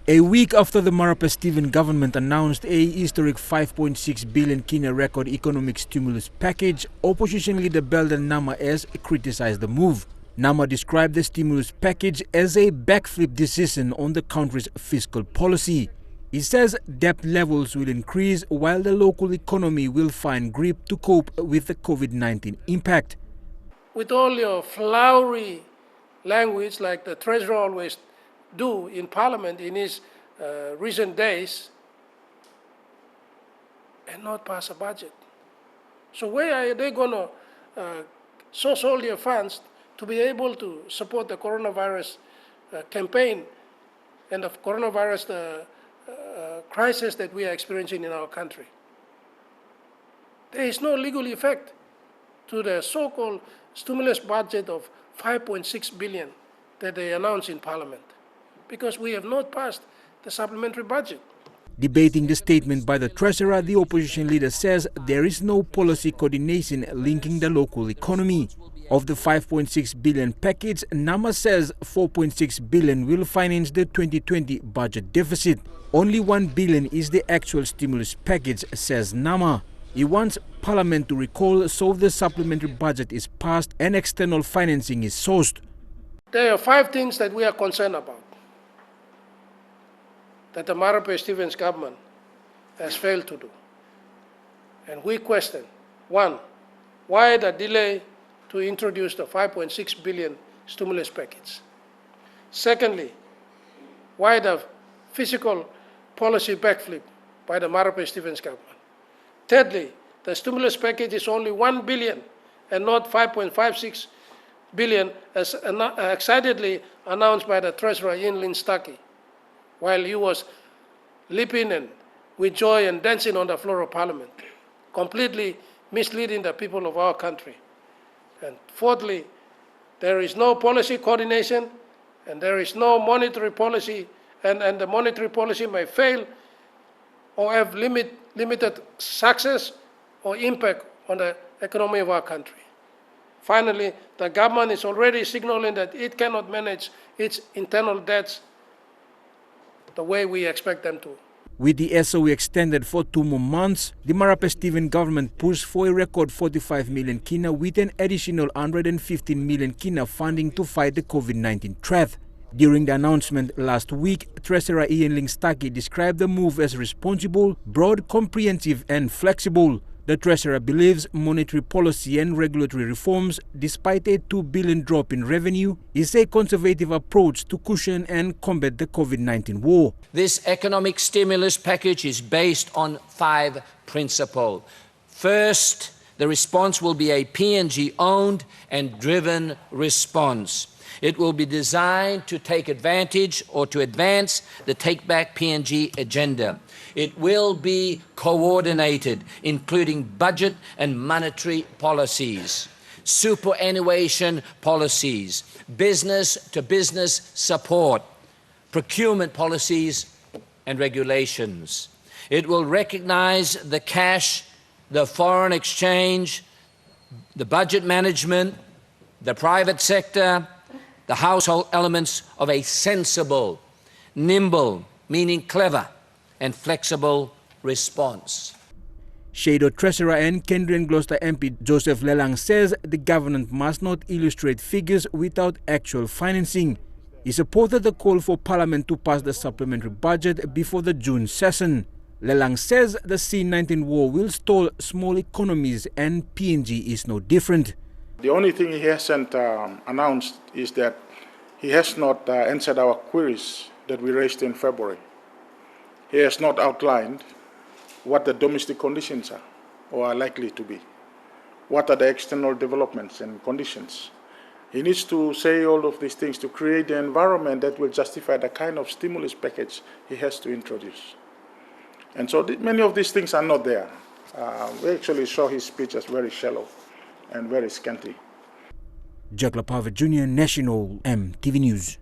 A week after the Marape-Steven government announced a historic 5.6 billion kina record economic stimulus package, opposition leader Belden Namah has criticized the move. Namah described the stimulus package as a backflip decision on the country's fiscal policy. He says debt levels will increase while the local economy will find grip to cope with the COVID-19 impact. With all your flowery language like the Treasurer always do in Parliament in his recent days, and not pass a budget. So where are they going to source all their funds to be able to support the coronavirus campaign and the coronavirus crisis that we are experiencing in our country? There is no legal effect to the so-called stimulus budget of 5.6 billion that they announced in Parliament, because we have not passed the supplementary budget. Debating the statement by the Treasurer, the opposition leader says there is no policy coordination linking the local economy. Of the 5.6 billion package, Namah says 4.6 billion will finance the 2020 budget deficit. Only 1 billion is the actual stimulus package, says Namah. He wants Parliament to recall so the supplementary budget is passed and external financing is sourced. There are 5 things that we are concerned about that the Marape-Steven government has failed to do. And we question, 1, why the delay to introduce the 5.6 billion stimulus package? Secondly, why the fiscal policy backflip by the Marape-Steven government? Thirdly, the stimulus package is only 1 billion and not 5.56 billion as excitedly announced by the Treasurer Ian Lynn-Stuckey, while he was leaping and with joy and dancing on the floor of Parliament, completely misleading the people of our country. And fourthly, there is no policy coordination and there is no monetary policy, and the monetary policy may fail or have limited success or impact on the economy of our country. Finally, the government is already signaling that it cannot manage its internal debts the way we expect them to. With the SOE extended for 2 more months, the Marape-Steven government pushed for a record 45 million kina with an additional 115 million kina funding to fight the COVID-19 threat. During the announcement last week, Treasurer Ian Lynn-Stuckey described the move as responsible, broad, comprehensive and flexible. The Treasurer believes monetary policy and regulatory reforms, despite a 2 billion drop in revenue, is a conservative approach to cushion and combat the COVID-19 war. This economic stimulus package is based on 5 principles. First, the response will be a PNG-owned and driven response. It will be designed to take advantage or to advance the Take Back PNG agenda. It will be coordinated, including budget and monetary policies, superannuation policies, business-to-business support, procurement policies and regulations. It will recognize the cash, the foreign exchange, the budget management, the private sector, the household elements of a sensible, nimble, meaning clever, and flexible response. Shadow Treasurer and Kendrian Gloucester MP Joseph Lelang says the government must not illustrate figures without actual financing. He supported the call for Parliament to pass the supplementary budget before the June session. Lelang says the C-19 war will stall small economies and PNG is no different. The only thing he hasn't announced is that he has not answered our queries that we raised in February. He has not outlined what the domestic conditions are or are likely to be. What are the external developments and conditions? He needs to say all of these things to create the environment that will justify the kind of stimulus package he has to introduce. And so many of these things are not there. We actually saw his speech as very shallow and very scanty. Jack Lapava Jr., National MTV News.